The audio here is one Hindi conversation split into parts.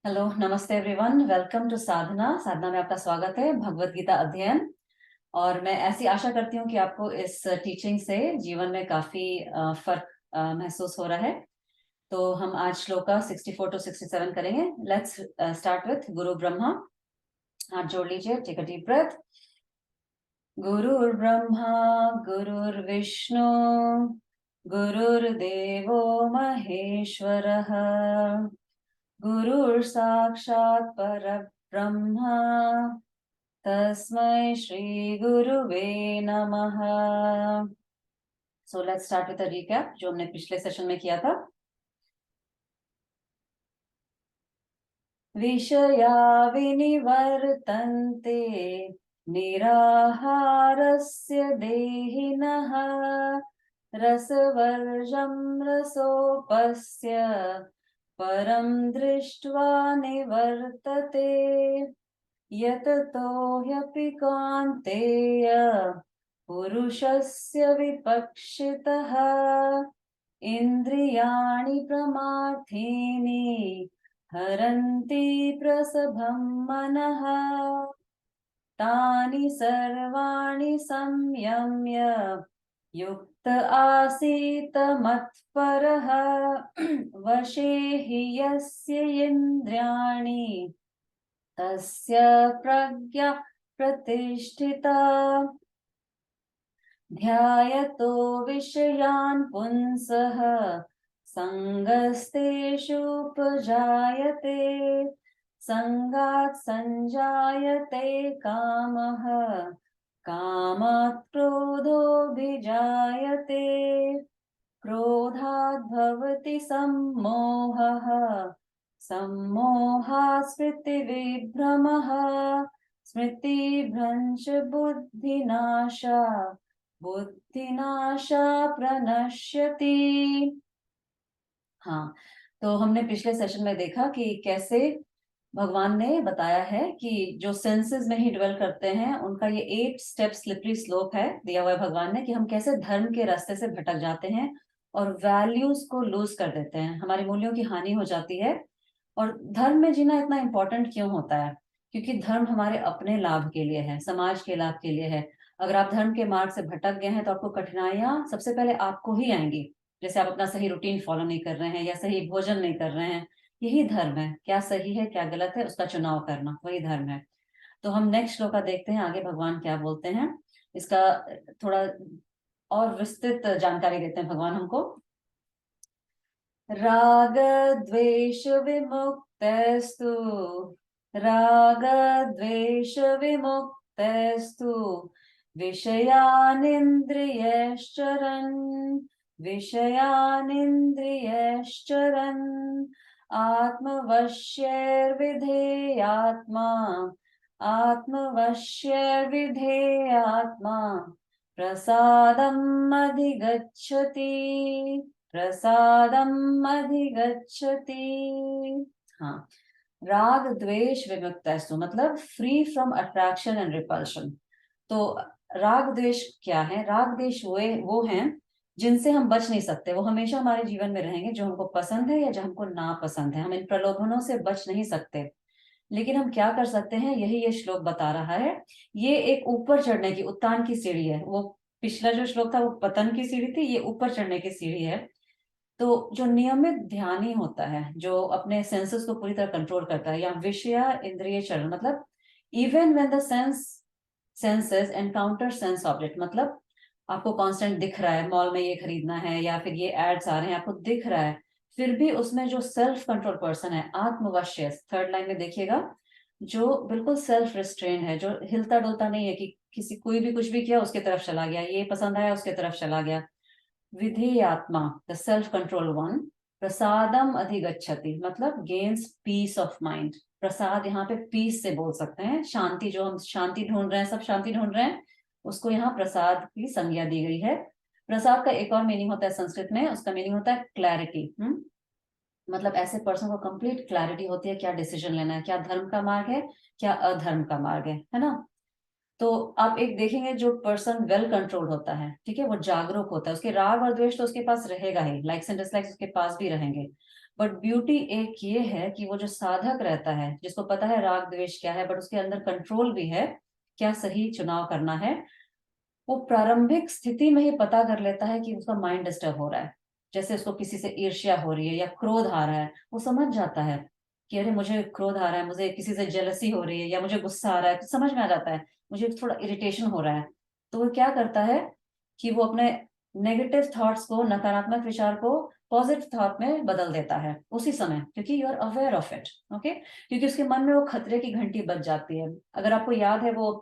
हेलो, नमस्ते एवरीवन। वेलकम टू साधना। साधना में आपका स्वागत है, भगवत गीता अध्ययन। और मैं ऐसी आशा करती हूँ कि आपको इस टीचिंग से जीवन में काफी फर्क महसूस हो रहा है। तो हम आज श्लोका 64 to 67 करेंगे। लेट्स स्टार्ट विथ गुरु ब्रह्मा। हाथ जोड़ लीजिए, टेक अ डीप ब्रेथ। गुरुर्ब्रह्मा गुरुर्विष्णु गुरुर्देवो महेश्वरः गुरुर्साक्षात् परब्रह्मा तस्मै श्री गुरुवे नमः। So let's start with a recap जो हमने पिछले सेशन में किया था। विषया विनिवर्तन्ते निराहारस्य देहिनः रसवर्जं रसोपस्य परं दृष्ट्वा निवर्तते यततो ह्यपि कान्तेय पुरुषस्य विपक्षितः इन्द्रियाणि प्रमाथीनि हरन्ति प्रसभं मनः तानि सर्वाणि संयम्य युक्त आसीत मत्परः वशे हि यस्य इन्द्रियाणि तस्य प्रज्ञा प्रतिष्ठिता ध्यायतो विषयान् पुंसः सङ्गस्तेषुपजायते सङ्गात् सञ्जायते कामः कामात् क्रोधोऽभिजायते क्रोधात् भवति सम्मोहः सम्मोहात् स्मृतिविभ्रमः स्मृतिभ्रंश बुद्धिनाशा बुद्धिनाशा प्रणश्यति। हाँ, तो हमने पिछले सेशन में देखा कि कैसे भगवान ने बताया है कि जो सेंसेस में ही ड्वेल करते हैं उनका ये 8 स्टेप स्लिपरी स्लोप है दिया हुआ है भगवान ने, कि हम कैसे धर्म के रास्ते से भटक जाते हैं और वैल्यूज को लूज कर देते हैं, हमारे मूल्यों की हानि हो जाती है। और धर्म में जीना इतना इंपॉर्टेंट क्यों होता है? क्योंकि धर्म हमारे अपने लाभ के लिए है, समाज के लाभ के लिए है। अगर आप धर्म के मार्ग से भटक गए हैं तो आपको कठिनाइयां सबसे पहले आपको ही आएंगी। जैसे आप अपना सही रूटीन फॉलो नहीं कर रहे हैं या सही भोजन नहीं कर रहे हैं, यही धर्म है। क्या सही है क्या गलत है उसका चुनाव करना, वही धर्म है। तो हम नेक्स्ट श्लोका देखते हैं, आगे भगवान क्या बोलते हैं। इसका थोड़ा और विस्तृत जानकारी देते हैं भगवान हमको। राग द्वेष विमुक्तस्तु राग द्वेष विमुक्तस्तु विषयानिन्द्रियश्चरन् विषयानिन्द्रियश्चरन् आत्मवश्यैर्विधेयात्मा आत्मवश्यैर्विधेयात्मा प्रसादम् अधिगच्छति प्रसादम् अधिगच्छति। हाँ, राग द्वेष विमुक्तस्तु मतलब free from attraction and repulsion. तो राग द्वेष क्या है? राग द्वेष वो हैं जिनसे हम बच नहीं सकते, वो हमेशा हमारे जीवन में रहेंगे, जो हमको पसंद है या जो हमको नापसंद है। हम इन प्रलोभनों से बच नहीं सकते, लेकिन हम क्या कर सकते हैं, यही ये श्लोक बता रहा है। ये एक ऊपर चढ़ने की, उत्तान की सीढ़ी है। वो पिछला जो श्लोक था वो पतन की सीढ़ी थी, ये ऊपर चढ़ने की सीढ़ी है। तो जो नियमित ध्यानी होता है, जो अपने सेंसेस को पूरी तरह कंट्रोल करता है, या विषय इंद्रिय चरण मतलब even when the senses encounter sense object, मतलब आपको कांस्टेंट दिख रहा है, मॉल में ये खरीदना है या फिर ये एड्स आ रहे हैं, आपको दिख रहा है, फिर भी उसमें जो सेल्फ कंट्रोल पर्सन है, आत्मवश्य, थर्ड लाइन में देखिएगा, जो बिल्कुल सेल्फ रिस्ट्रेन है, जो हिलता डुलता नहीं है कि किसी कोई भी कुछ भी किया उसके तरफ चला गया, ये पसंद आया उसके तरफ चला गया। विधेयात्मा, द सेल्फ कंट्रोल वन, प्रसादम अधिगच्छति मतलब गेन्स पीस ऑफ माइंड। प्रसाद यहाँ पे पीस से बोल सकते हैं, शांति, जो हम शांति ढूंढ रहे हैं, सब शांति ढूंढ रहे हैं, उसको यहाँ प्रसाद की संज्ञा दी गई है। प्रसाद का एक और मीनिंग होता है संस्कृत में, उसका मीनिंग होता है क्लैरिटी। मतलब ऐसे पर्सन को कंप्लीट क्लैरिटी होती है, क्या डिसीजन लेना है, क्या धर्म का मार्ग है क्या अधर्म का मार्ग है ना। तो आप एक देखेंगे जो पर्सन वेल कंट्रोल्ड होता है, ठीक है, वो जागरूक होता है, उसके राग और द्वेष तो उसके पास रहेगा ही, लाइक्स एंड डिसलाइक्स उसके पास भी रहेंगे, बट ब्यूटी एक ये है कि वो जो साधक रहता है, जिसको पता है राग द्वेष क्या है, बट उसके अंदर कंट्रोल भी है, क्या सही चुनाव करना है, वो प्रारंभिक स्थिति में ही पता कर लेता है कि उसका माइंड डिस्टर्ब हो रहा है। जैसे उसको किसी से ईर्ष्या हो रही है या क्रोध आ रहा है, वो समझ जाता है कि अरे मुझे क्रोध आ रहा है, मुझे किसी से जेलसी हो रही है, या मुझे गुस्सा आ रहा है, तो समझ में आ जाता है मुझे थोड़ा इरिटेशन हो रहा है। तो वो क्या करता है कि वो अपने नेगेटिव थॉट्स को, नकारात्मक विचार को पॉजिटिव थॉट में बदल देता है उसी समय, क्योंकि you are aware of it. Okay, क्योंकि उसके मन में वो खतरे की घंटी बज जाती है। अगर आपको याद है वो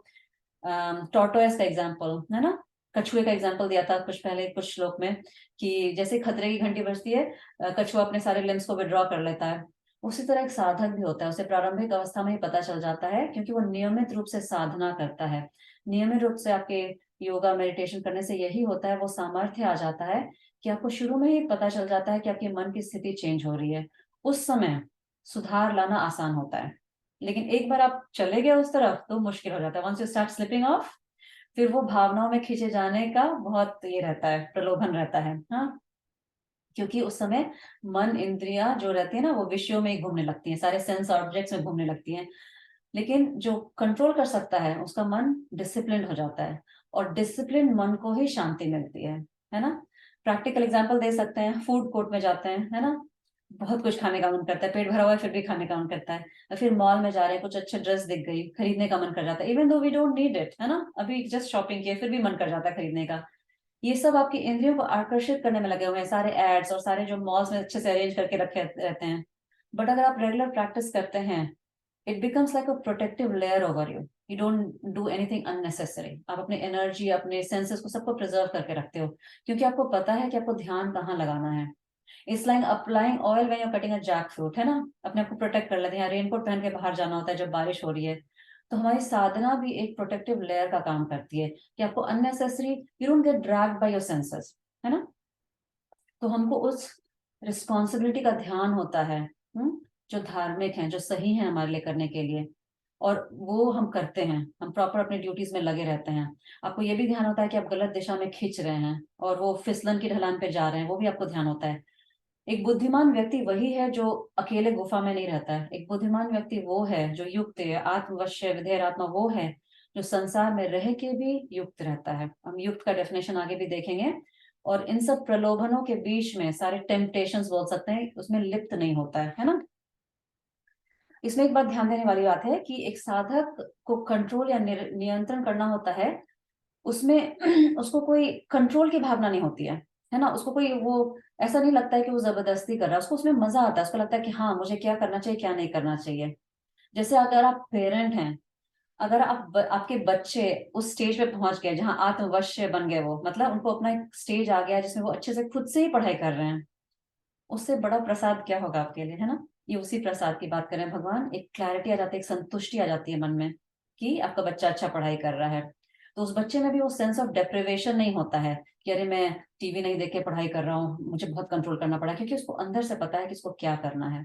टॉर्टोइस का एग्जाम्पल है ना, कछुए का एग्जाम्पल दिया था कुछ पहले कुछ श्लोक में, कि जैसे खतरे की घंटी बजती है, कछुआ अपने सारे लिम्स को विड्रॉ कर लेता है। उसी तरह एक साधक भी होता है, उसे प्रारंभिक अवस्था में ही पता चल जाता है, क्योंकि वो नियमित रूप से साधना करता है। नियमित रूप से आपके योगा मेडिटेशन करने से यही होता है, वो सामर्थ्य आ जाता है कि आपको शुरू में ही पता चल जाता है कि आपके मन की स्थिति चेंज हो रही है। उस समय सुधार लाना आसान होता है, लेकिन एक बार आप चले गए उस तरफ तो मुश्किल हो जाता है। Once you start slipping off, फिर वो भावनाओं में खींचे जाने का बहुत ये रहता है, प्रलोभन रहता है। हाँ, क्योंकि उस समय मन इंद्रियां जो रहती है ना, वो विषयों में ही घूमने लगती हैं, सारे सेंस ऑब्जेक्ट्स में घूमने लगती हैं। लेकिन जो कंट्रोल कर सकता है उसका मन डिसिप्लिन हो जाता है, और डिसिप्लिन मन को ही शांति मिलती है ना। प्रैक्टिकल एग्जांपल दे सकते हैं, फूड कोर्ट में जाते हैं, है ना, बहुत कुछ खाने का मन करता है, पेट भरा हुआ है फिर भी खाने का मन करता है। और फिर मॉल में जा रहे हैं, कुछ अच्छे ड्रेस दिख गई, खरीदने का मन कर जाता है, even though we don't need it, है ना, अभी जस्ट शॉपिंग किए फिर भी मन कर जाता है खरीदने का। ये सब आपकी इंद्रियों को आकर्षित करने में लगे हुए हैं, सारे एड्स और सारे जो मॉल्स में अच्छे से अरेंज करके रखे रहते हैं। बट अगर आप रेगुलर प्रैक्टिस करते हैं, it becomes like a protective layer over you. You don't do anything unnecessary. आप अपने एनर्जी, अपने सेंसेस को सबको प्रिजर्व करके रखते हो, क्योंकि आपको पता है कि आपको ध्यान कहाँ लगाना है। It's like applying oil when you cutting a jackfruit, है ना, अपने आप को प्रोटेक्ट कर लेते हैं। रेनकोट पहन के बाहर जाना होता है जब बारिश हो रही है। तो हमारी साधना भी एक प्रोटेक्टिव लेयर का काम करती है, कि आपको unnecessary, you don't get dragged by your senses, है ना। तो हमको उस रिस्पॉन्सिबिलिटी का ध्यान होता है, जो धार्मिक है, जो सही है हमारे लिए करने के लिए, और वो हम करते हैं, हम प्रॉपर अपने ड्यूटीज में लगे रहते हैं। आपको ये भी ध्यान होता है कि आप गलत दिशा में खींच रहे हैं और वो फिसलन की ढलान पे जा रहे हैं, वो भी आपको ध्यान होता है। एक बुद्धिमान व्यक्ति वही है जो अकेले गुफा में नहीं रहता है। एक बुद्धिमान व्यक्ति वो है जो युक्त है, आत्मवश्य विधेयरात्मा वो है जो संसार में रह के भी युक्त रहता है। हम युक्त का डेफिनेशन आगे भी देखेंगे। और इन सब प्रलोभनों के बीच में, सारे टेम्पटेशंस बोल सकते हैं, उसमें लिप्त नहीं होता है ना। इसमें एक बात ध्यान देने वाली बात है कि एक साधक को कंट्रोल या नियंत्रण करना होता है, उसमें उसको कोई कंट्रोल की भावना नहीं होती है ना। उसको कोई वो ऐसा नहीं लगता है कि वो जबरदस्ती कर रहा है, उसको उसमें मजा आता है। उसको लगता है कि हाँ, मुझे क्या करना चाहिए क्या नहीं करना चाहिए। जैसे अगर आप पेरेंट हैं, अगर आपके बच्चे उस स्टेज पे पहुंच गए जहां आत्मवश्य बन गए, वो मतलब उनको अपना एक स्टेज आ गया जिसमें वो अच्छे से खुद से ही पढ़ाई कर रहे हैं, उससे बड़ा प्रसाद क्या होगा आपके लिए, है ना। ये उसी प्रसाद की बात करें भगवान, एक क्लैरिटी आ जाती है, एक संतुष्टि आ जाती है मन में कि आपका बच्चा अच्छा पढ़ाई कर रहा है। तो उस बच्चे में भी वो सेंस ऑफ डेप्रिवेशन नहीं होता है कि अरे मैं टीवी नहीं देख के पढ़ाई कर रहा हूँ, मुझे बहुत कंट्रोल करना पड़ा, क्योंकि उसको अंदर से पता है कि इसको क्या करना है।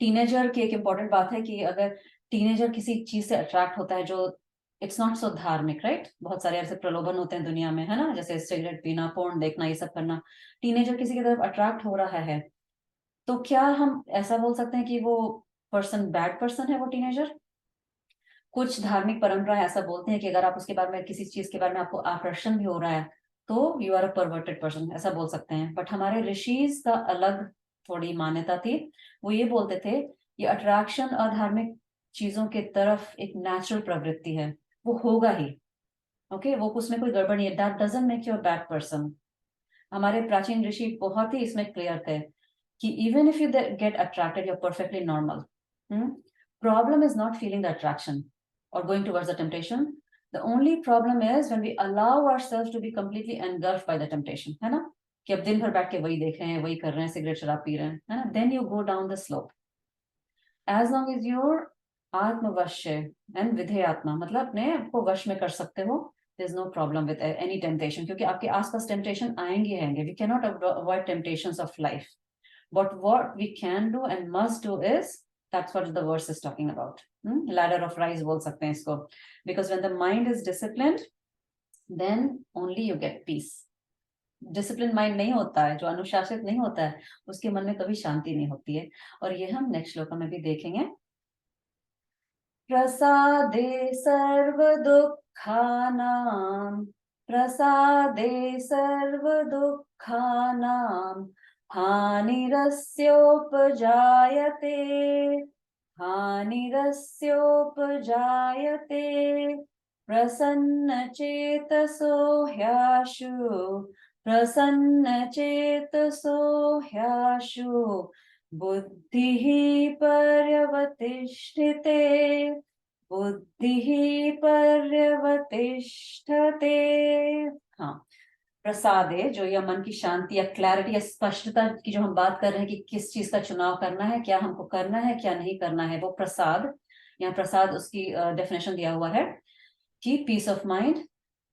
टीनेजर की एक इंपॉर्टेंट बात है कि अगर टीनेजर किसी चीज से अट्रैक्ट होता है जो इट्स नॉट सो धार्मिक, राइट, बहुत सारे ऐसे प्रलोभन होते हैं दुनिया में, है ना, जैसे सिगरेट पीना, पोर्न देखना, ये सब करना। टीनेजर किसी की तरफ अट्रैक्ट हो रहा है, तो क्या हम ऐसा बोल सकते हैं कि वो पर्सन बैड पर्सन है, वो टीनेजर? कुछ धार्मिक परंपराएं ऐसा बोलते हैं कि अगर आप उसके बारे में, किसी चीज के बारे में आपको आकर्षण भी हो रहा है, तो you are a perverted person, ऐसा बोल सकते हैं। बट हमारे ऋषिज का अलग थोड़ी मान्यता थी। वो ये बोलते थे ये अट्रैक्शन अधार्मिक चीजों के तरफ एक नेचुरल प्रवृत्ति है, वो होगा ही। ओके, वो उसमें कोई गड़बड़ नहीं है, that doesn't make you a bad person. हमारे प्राचीन ऋषि बहुत ही इसमें क्लियर थे कि even if you get attracted, you are perfectly normal. Problem is not feeling the attraction or going towards the temptation. The only problem is when we allow ourselves to be completely engulfed by the temptation, है ना, कि अब दिन भर बैठ के वही देख रहे हैं, वही कर रहे हैं, सिगरेट शराब पी रहे हैं, है ना, then you go down the slope. As long as you're आत्मवश्य एंड विधेय आत्मा, मतलब अपने आपको वश में कर सकते हो, there is no problem with any temptation, क्योंकि आपके आसपास टेम्पटेशन आएंगे। we cannot avoid temptations of life, but what we can do and must do is, that's what the verse is talking about. Ladder of rise बोल सकते हैं इसको, because when the mind is disciplined, then only you get peace. Discipline mind नहीं होता है, जो अनुशासित नहीं होता है, उसके मन में कभी शांति नहीं होती है। और ये हम नेक्स्ट श्लोक में भी देखेंगे। प्रसादे सर्व दुःखानां, प्रसादे सर्व दुःखानां हानिरस्योपजायते, हानिरस्योपजायते, प्रसन्नचेतसो ह्याशु, प्रसन्नचेतसो ह्याशु बुद्धिः पर्यवतिष्ठते, बुद्धिः पर्यवतिष्ठते। हाँ, प्रसाद है जो यह मन की शांति या क्लैरिटी या स्पष्टता की जो हम बात कर रहे हैं कि किस चीज का चुनाव करना है, क्या हमको करना है, क्या नहीं करना है, वो प्रसाद। यहाँ प्रसाद उसकी डेफिनेशन दिया हुआ है कि peace of mind,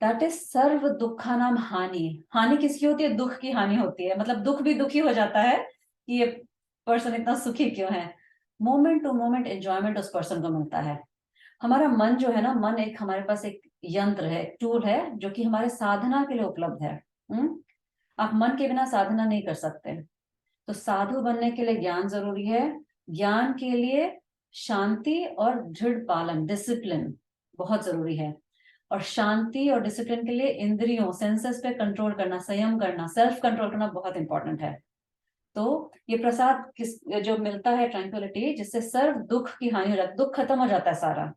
that is सर्व दुखा नाम हानि। हानि किसकी होती है? दुख की हानि होती है, मतलब दुख भी दुखी हो जाता है कि ये पर्सन इतना सुखी क्यों है। मोमेंट टू मोमेंट एंजॉयमेंट उस पर्सन को मिलता है। हमारा मन जो है ना, मन एक हमारे पास एक यंत्र है, टूल है, जो कि हमारे साधना के लिए उपलब्ध है। आप मन के बिना साधना नहीं कर सकते। तो साधु बनने के लिए ज्ञान जरूरी है, ज्ञान के लिए शांति और दृढ़ पालन, डिसिप्लिन बहुत जरूरी है। और शांति और डिसिप्लिन के लिए इंद्रियों, सेंसेस पे कंट्रोल करना, संयम करना, सेल्फ कंट्रोल करना बहुत इंपॉर्टेंट है। तो ये प्रसाद किस जो मिलता है, ट्रैंक्विलिटी, जिससे सर्व दुख की हानि हो जाती है, दुख खत्म हो जाता है सारा।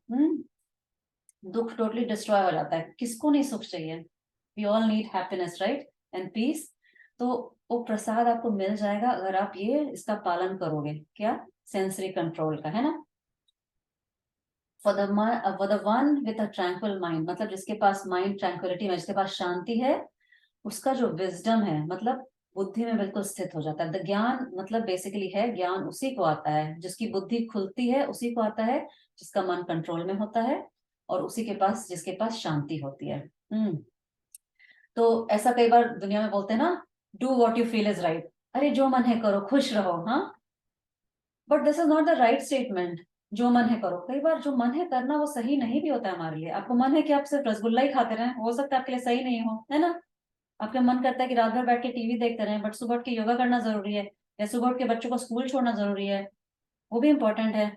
दुख टोटली डिस्ट्रॉय हो जाता है। किसको नहीं सुख चाहिए? We all need happiness, right, and peace. तो वो प्रसाद आपको मिल जाएगा अगर आप ये इसका पालन करोगे। क्या? सेंसरी कंट्रोल का, है ना। For the one with a tranquil mind, मतलब जिसके पास माइंड ट्रैंक्विलिटी में, जिसके पास शांति है, उसका जो विजडम है, मतलब बुद्धि में बिल्कुल स्थित हो जाता है। द ज्ञान मतलब बेसिकली है, ज्ञान उसी को आता है जिसकी बुद्धि खुलती है, उसी को आता है जिसका मन कंट्रोल में होता है, और उसी के पास, जिसके पास शांति होती है। तो ऐसा कई बार दुनिया में बोलते हैं ना, do what you feel is right. अरे जो मन है करो, खुश रहो। हाँ, but this is not the right statement. जो मन है करो, कई बार जो मन है करना वो सही नहीं भी होता है हमारे लिए। आपको मन है कि आप सिर्फ रसगुल्ला ही खाते रहें, हो सकता है आपके लिए सही नहीं हो, है ना। आपका मन करता है कि रात भर बैठ के टीवी देखते रहें, बट सुबह उठ के योगा करना जरूरी है, या सुबह उठ के बच्चों को स्कूल छोड़ना जरूरी है, वो भी इंपॉर्टेंट है।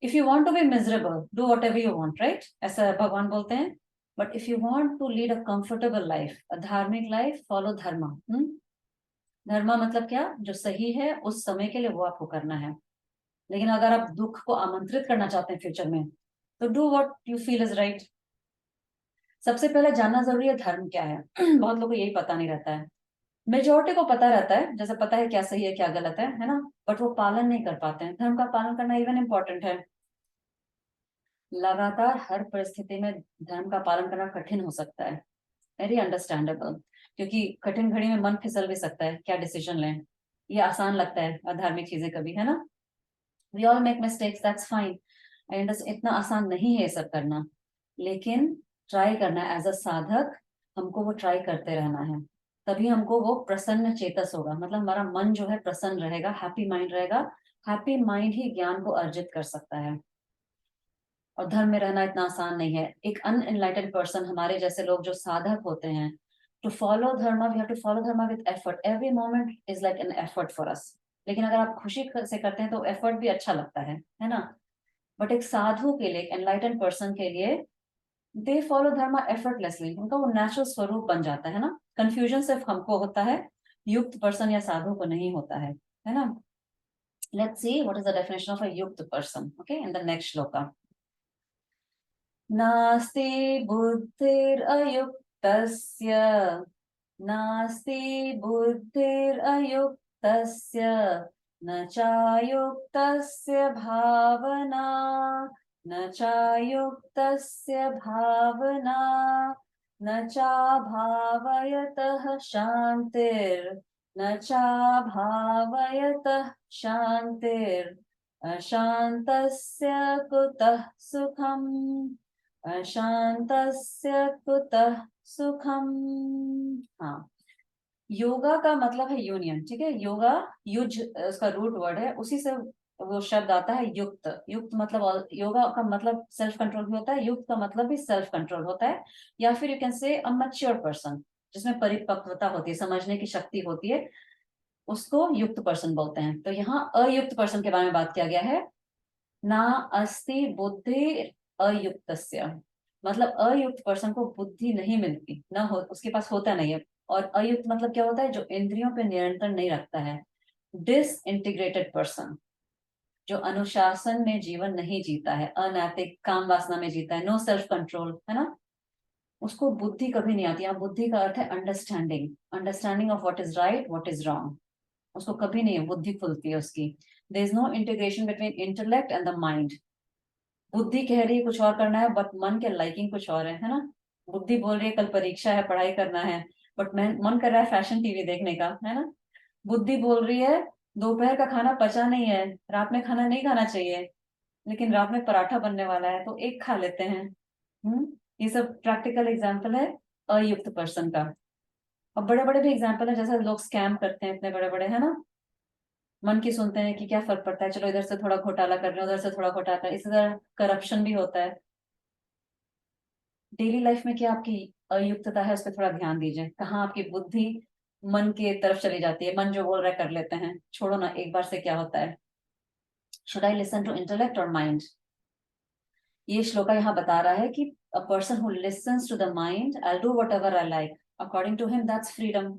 If you want to be miserable, do whatever you want, right, ऐसा भगवान बोलते हैं। But if you want to lead a comfortable life, a धार्मिक लाइफ, फॉलो धर्मा। धर्मा मतलब क्या? जो सही है उस समय के लिए वो आपको करना है। लेकिन अगर आप दुख को आमंत्रित करना चाहते हैं फ्यूचर में, तो do what you feel is right. सबसे पहले जानना जरूरी है धर्म क्या है। बहुत लोगों को यही पता नहीं रहता है। मेजोरिटी को पता रहता है, जैसे पता है क्या सही है क्या गलत है ना, बट वो पालन नहीं कर पाते हैं। धर्म का पालन करना इवन इम्पोर्टेंट है। लगातार हर परिस्थिति में धर्म का पालन करना कठिन हो सकता है, वेरी अंडरस्टैंडेबल, क्योंकि कठिन घड़ी में मन फिसल भी सकता है, क्या डिसीजन लें। ये आसान लगता है अधार्मिक चीजें कभी, है ना। We all make mistakes, that's fine. I understand, इतना आसान नहीं है ये सब करना, लेकिन ट्राई करना है एज अ साधक। हमको वो ट्राई करते रहना है, तभी हमको वो प्रसन्न चेतस होगा, मतलब हमारा मन जो है प्रसन्न रहेगा, हैप्पी माइंड रहेगा। हैप्पी माइंड ही ज्ञान को अर्जित कर सकता है। और धर्म में रहना इतना आसान नहीं है। एक अनएनलाइटेड पर्सन, हमारे जैसे लोग जो साधक होते हैं, to follow dharma, we have to follow dharma with effort. Every moment is like an effort for us. लेकिन अगर आप खुशी से करते हैं तो एफर्ट भी अच्छा लगता है ना। बट एक साधु के लिए, एक एनलाइटेड पर्सन के लिए, दे फॉलो धर्मा एफर्टलेसली, उनका वो नेचुरल स्वरूप बन जाता है ना। कंफ्यूजन सिर्फ हमको होता है, युक्त पर्सन या साधु को नहीं होता है ना। Let's see what is the definition of a युक्त person, okay, in the next shloka. नास्ति बुद्धिरयुक्तस्य, नास्ति बुद्धिरयुक्तस्य, न चायुक्तस्य भावना, न चायुक्तस्य भावना, न चाभावयतः शान्तिर्, न चाभावयतः शान्तिर्, अशान्तस्य कुतः सुखम्, अशान्तस्य कुतः सुखम्। हाँ, योगा का मतलब है यूनियन, ठीक है। योगा, युज उसका रूट वर्ड है, उसी से वो शब्द आता है युक्त। युक्त मतलब, योगा का मतलब सेल्फ कंट्रोल भी होता है, युक्त का मतलब भी सेल्फ कंट्रोल होता है। या फिर you can say a mature person. जिसमें परिपक्वता होती है, समझने की शक्ति होती है, उसको युक्त पर्सन बोलते हैं। तो यहाँ अयुक्त पर्सन के बारे में बात किया गया है, ना अस्ति बुद्धि अयुक्तस्य, मतलब अयुक्त पर्सन को बुद्धि नहीं मिलती, ना हो, उसके पास होता नहीं है। और अयुक्त मतलब क्या होता है, जो इंद्रियों पे नियंत्रण नहीं रखता है, डिसइंटीग्रेटेड पर्सन, जो अनुशासन में जीवन नहीं जीता है, अनैतिक काम वासना में जीता है, नो सेल्फ कंट्रोल, है ना, उसको बुद्धि कभी नहीं आती। यहाँ बुद्धि का अर्थ है understanding, understanding of what is right what is wrong, उसको कभी नहीं बुद्धि खुलती है उसकी। There is no integration between intellect and the mind. बुद्धि कह रही है कुछ और करना है, बट मन के लाइकिंग कुछ और है ना। बुद्धि बोल रही है कल परीक्षा है, पढ़ाई करना है, बट मन कर रहा है फैशन टीवी देखने का, है ना। बुद्धि बोल रही है दोपहर का खाना पचा नहीं है, रात में खाना नहीं खाना चाहिए, लेकिन रात में पराठा बनने वाला है तो एक खा लेते हैं। ये सब प्रैक्टिकल एग्जाम्पल है अयुक्त पर्सन का। और बड़े बड़े भी एग्जाम्पल है, जैसे लोग स्कैम करते हैं इतने बड़े बड़े, है ना, मन की सुनते हैं कि क्या फर्क पड़ता है, चलो इधर से थोड़ा घोटाला कर रहे हैं, उधर से थोड़ा घोटाला कर, इसी तरह करप्शन भी होता है। डेली लाइफ में क्या आपकी अयुक्तता है, उस पर थोड़ा ध्यान दीजिए, कहाँ आपकी बुद्धि मन की तरफ चली जाती है, मन जो बोल रहा है कर लेते हैं, छोड़ो ना एक बार से क्या होता है। Should I listen to intellect और माइंड? ये श्लोका यहाँ बता रहा है कि a person who listens to the mind, I do whatever I like according to him, that's freedom.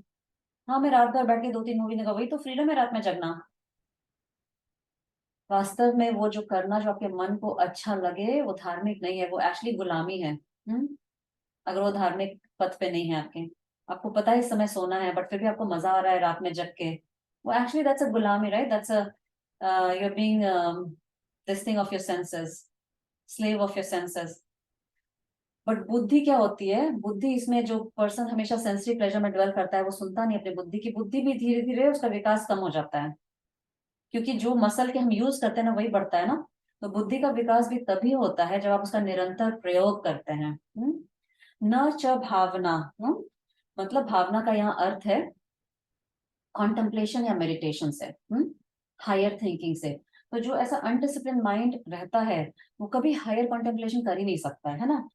हाँ, मैं रात भर बैठ के 2-3 मूवी देखा, वही तो फ्रीडम है, रात में जगना। वास्तव में वो जो करना जो आपके मन को अच्छा लगे वो धार्मिक नहीं है, वो एक्चुअली गुलामी है। अगर वो धार्मिक पथ पे नहीं है आपके, आपको पता है इस समय सोना है बट फिर भी आपको मजा आ रहा है रात में जग के, वो एक्चुअली दैट्स अ गुलामी, right, that's a you are being this thing of your senses, slave of your senses. But बुद्धि क्या होती है, बुद्धि इसमें जो पर्सन हमेशा सेंसरी प्लेजर में डिवेल करता है वो सुनता नहीं अपनी बुद्धि की, बुद्धि भी धीरे धीरे उसका विकास कम हो जाता है, क्योंकि जो मसल के हम यूज करते हैं ना वही बढ़ता है ना। तो बुद्धि का विकास भी तभी होता है जब आप उसका निरंतर प्रयोग करते हैं। न च भावना, मतलब भावना का यहाँ अर्थ है कॉन्टेम्पलेशन या मेडिटेशन से, हायर थिंकिंग से। तो जो ऐसा अनडिसिप्लिन माइंड रहता है वो कभी हायर कॉन्टेम्पलेशन कर ही नहीं सकता है ना।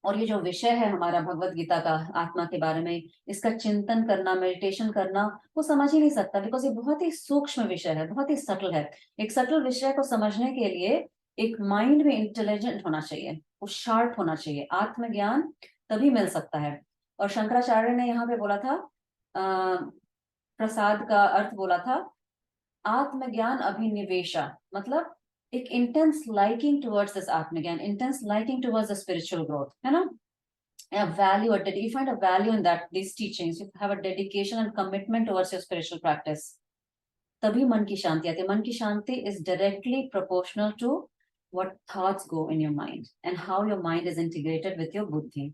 और ये जो विषय है हमारा भगवत गीता का आत्मा के बारे में, इसका चिंतन करना, मेडिटेशन करना, वो समझ ही नहीं सकता, बिकॉज ये बहुत ही सूक्ष्म विषय है, बहुत ही सटल है। एक सटल विषय को समझने के लिए एक माइंड में इंटेलिजेंट होना चाहिए, वो शार्प होना चाहिए, आत्मज्ञान तभी मिल सकता है। और शंकराचार्य ने यहाँ पे बोला था, प्रसाद का अर्थ बोला था आत्मज्ञान अभिनिवेशा, मतलब एक इंटेंस लाइकिंग टुवर्ड्स दिस आत्मज्ञान, intense liking towards the spiritual growth, है ना। A value, you find a value in that these teachings, you have a dedication and commitment towards your spiritual practice, तभी मन की शांति आती है। मन की शांति is directly proportional to what thoughts go in your mind and how your mind is integrated with your buddhi.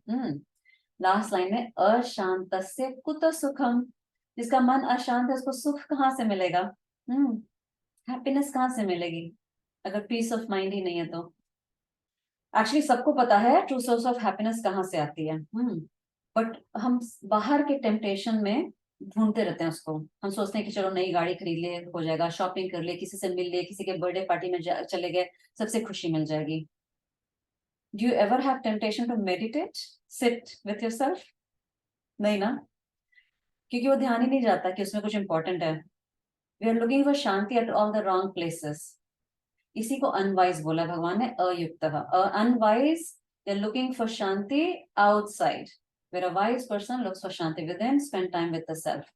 Last line में अशांतस्य कुत सुखम, जिसका मन अशांत है उसको सुख कहाँ से मिलेगा, हैप्पीनेस कहाँ से मिलेगी अगर पीस ऑफ माइंड ही नहीं है तो। एक्चुअली सबको पता है ट्रू सोर्स ऑफ हैप्पीनेस कहाँ से आती है, बट हम बाहर के टेम्पटेशन में ढूंढते रहते हैं उसको। हम सोचते हैं कि चलो नई गाड़ी खरीद ले हो जाएगा, शॉपिंग कर ले, किसी से मिल ले, किसी के बर्थडे पार्टी में चले गए, सबसे खुशी मिल जाएगी। Do you ever have temptation to meditate, sit with yourself? नहीं ना, क्योंकि वो ध्यान ही नहीं जाता कि उसमें कुछ इंपॉर्टेंट है। We are looking for shanti at all the wrong places. इसी को अनवाइज बोला भगवान ने, अयुक्त। Unwise they are looking for shanti outside, where a wise person looks for shanti within, spend time with the self.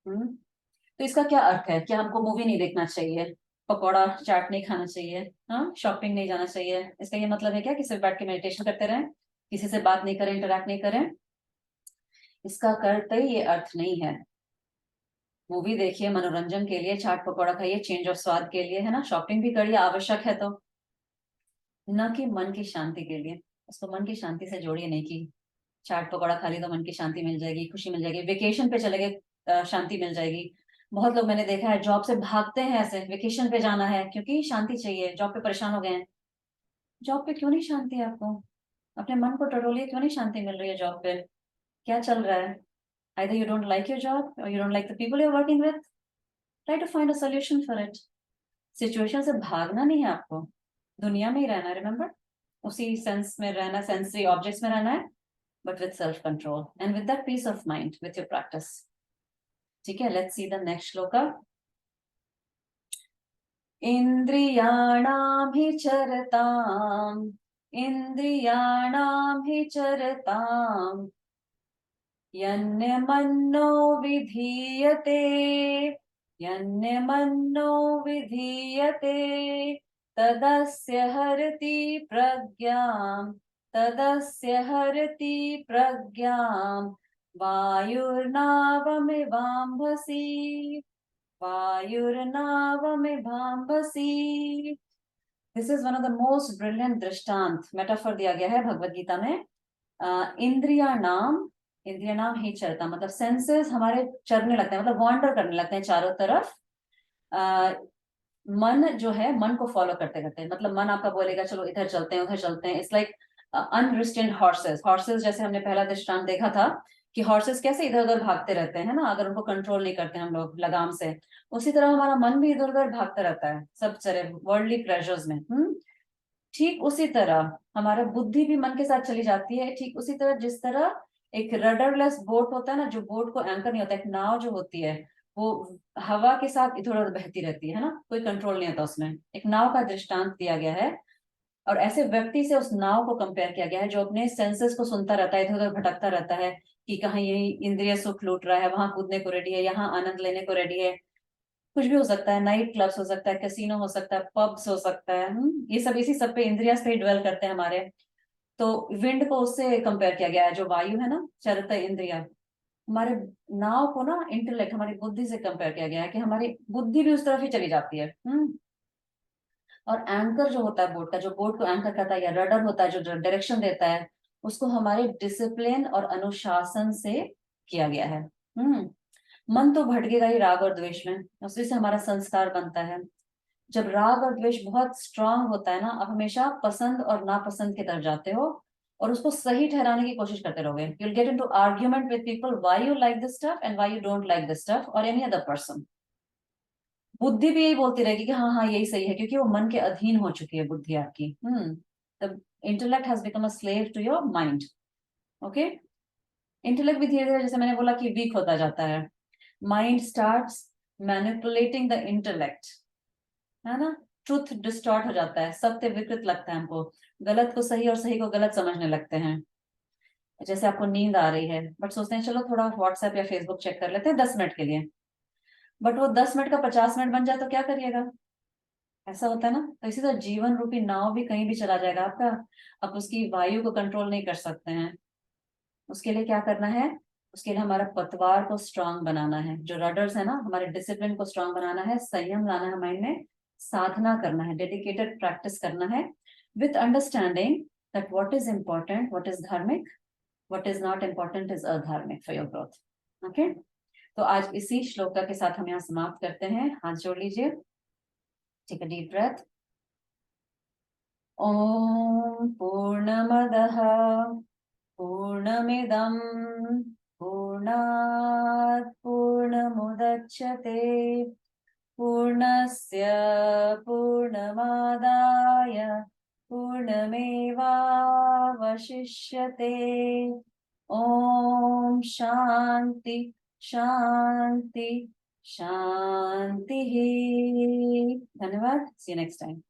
तो इसका क्या अर्थ है, क्या हमको मूवी नहीं देखना चाहिए, पकौड़ा चाट नहीं खाना चाहिए, हाँ, शॉपिंग नहीं जाना चाहिए, इसका ये मतलब है क्या कि सिर्फ बैठ के मेडिटेशन करते रहें, किसी से बात नहीं करें, इंटरेक्ट नहीं करें? इसका कतई ये अर्थ नहीं है। मूवी देखिए मनोरंजन के लिए, चाट पकौड़ा खाइए चेंज ऑफ स्वाद के लिए, है ना, शॉपिंग भी करिए आवश्यक है तो, न कि मन की शांति के लिए। उसको मन की शांति से जोड़िए नहीं कि चाट पकौड़ा खा ली तो मन की शांति मिल जाएगी, खुशी मिल जाएगी, वेकेशन पे चले गए शांति मिल जाएगी। बहुत लोग मैंने देखा है जॉब से भागते हैं, ऐसे वेकेशन पे जाना है क्योंकि शांति चाहिए, जॉब पे परेशान हो गए हैं। जॉब पे क्यों नहीं शांति है आपको? अपने मन को टटोलिए, क्यों नहीं शांति मिल रही है जॉब पे? क्या चल रहा है? Either you don't like your job or you don't like the people you're working with. Try to find a solution for it. Situation से भागना नहीं है आपको, दुनिया में ही रहना है, रिमेम्बर, उसी सेंस में रहना, सेंसरी ऑब्जेक्ट्स में रहना है। but with self-control and with that peace of mind with your practice. ठीक है, let's see the next shloka. इंद्रियाणां हि चरताम्, इंद्रियाणां हि चरताम्, यन्यमन्नो विधीयते, यन्यमन्नो विधीयते, तदस्य हरति प्रज्ञाम्, तदस्य हरति प्रज्ञाम्, वायुर्नावमिवाम्भसि, वायुर्नावमिवाम्भसि. This is one of the most brilliant दृष्टांत मेटाफर दिया गया है भगवत गीता में. इंद्रिया नाम ही चरता, मतलब सेंसेस हमारे चरने लगते हैं, मतलब वॉन्डर करने लगते हैं चारों तरफ. मन जो है, मन को फॉलो करते रहते हैं, मतलब मन आपका बोलेगा चलो इधर चलते हैं उधर चलते हैं. It's like unrestrained horses. Horses जैसे हमने पहला दृष्टांत देखा था कि हॉर्सेस कैसे इधर उधर भागते रहते हैं ना, अगर उनको कंट्रोल नहीं करते हम लोग लगाम से. उसी तरह हमारा मन भी इधर उधर भागता रहता है सब तरह वर्ल्डली प्लेजर्स में. ठीक उसी तरह हमारा बुद्धि भी मन के साथ चली जाती है. ठीक उसी तरह जिस तरह एक रडरलेस बोट होता है ना, जो बोट को एंकर नहीं होता, एक नाव जो होती है वो हवा के साथ इधर उधर बहती रहती है ना, कोई कंट्रोल नहीं होता उसमें. एक नाव का दृष्टांत दिया गया है और ऐसे व्यक्ति से उस नाव को कंपेयर किया गया है जो अपने सेंसेस को सुनता रहता है, इधर उधर भटकता रहता है कि कहीं यही इंद्रिय सुख लूट रहा है, वहां कूदने को रेडी है, यहाँ आनंद लेने को रेडी है. कुछ भी हो सकता है, नाइट क्लब्स हो सकता है, कैसीनो हो सकता है, पब्स हो सकता है. ये सब इसी सब पे इंद्रिया से ही ड्वेल करते हैं हमारे. तो विंड को उससे कंपेयर किया गया है, जो वायु है ना, चरत इंद्रिया. हमारे नाव को ना इंटेलेक्ट, हमारी बुद्धि से कंपेयर किया गया है कि हमारी बुद्धि भी उस तरफ ही चली जाती है. और एंकर जो होता है बोट का, जो बोट को एंकर करता है, या रडर होता है जो डायरेक्शन देता है, उसको हमारे डिसिप्लिन और अनुशासन से किया गया है. मन तो भटकेगा ही राग और द्वेष में, उसी से हमारा संस्कार बनता है. जब राग और द्वेष बहुत स्ट्रांग होता है ना, आप हमेशा पसंद और नापसंद की तरफ जाते हो और उसको सही ठहराने की कोशिश करते रहोगे. You will get into argument with people why you like this stuff and why you don't like this stuff और एनी अदर पर्सन. बुद्धि भी यही बोलती रहेगी कि हाँ हाँ यही सही है, क्योंकि वो मन के अधीन हो चुकी है बुद्धि आपकी. The intellect has become a slave to your mind. Okay, intellect भी धीरे धीरे, जैसे मैंने बोला, कि वीक होता जाता है. Mind starts manipulating the intellect, है ना. ट्रुथ डिस्टॉर्ट हो जाता है, सत्य विकृत लगता है हमको, गलत को सही और सही को गलत समझने लगते हैं. जैसे आपको नींद आ रही है बट सोचते हैं चलो थोड़ा व्हाट्सएप या फेसबुक चेक कर लेते हैं 10 मिनट के लिए, बट वो 10 मिनट का 50 मिनट बन जाए तो क्या करिएगा. ऐसा होता है ना. तो इसी तरह जीवन रूपी नाव भी कहीं भी चला जाएगा आपका. आप उसकी वायु को कंट्रोल नहीं कर सकते हैं. उसके लिए क्या करना है, उसके लिए हमारा पतवार को स्ट्रांग बनाना है. जो रडर्स है ना, हमारे डिसिप्लिन को स्ट्रांग बनाना है, संयम लाना है माइंड में, साधना करना है, डेडिकेटेड प्रैक्टिस करना है, with understanding that what is important, what is धार्मिक, what is not important is अधार्मिक फॉर योर ग्रोथ. ओके, तो आज इसी श्लोका के साथ हम यहाँ समाप्त करते हैं. हाथ जोड़ लीजिए, टेक अ डीप ब्रेथ. ओम पूर्णमदः पूर्णमिदं पूर्णात् पूर्णमुदच्यते पूर्णस्य पूर्णमादाय पूर्णमेवावशिष्यते. ओम शांति शांति शांति. धन्यवाद. सी यू नेक्स्ट टाइम.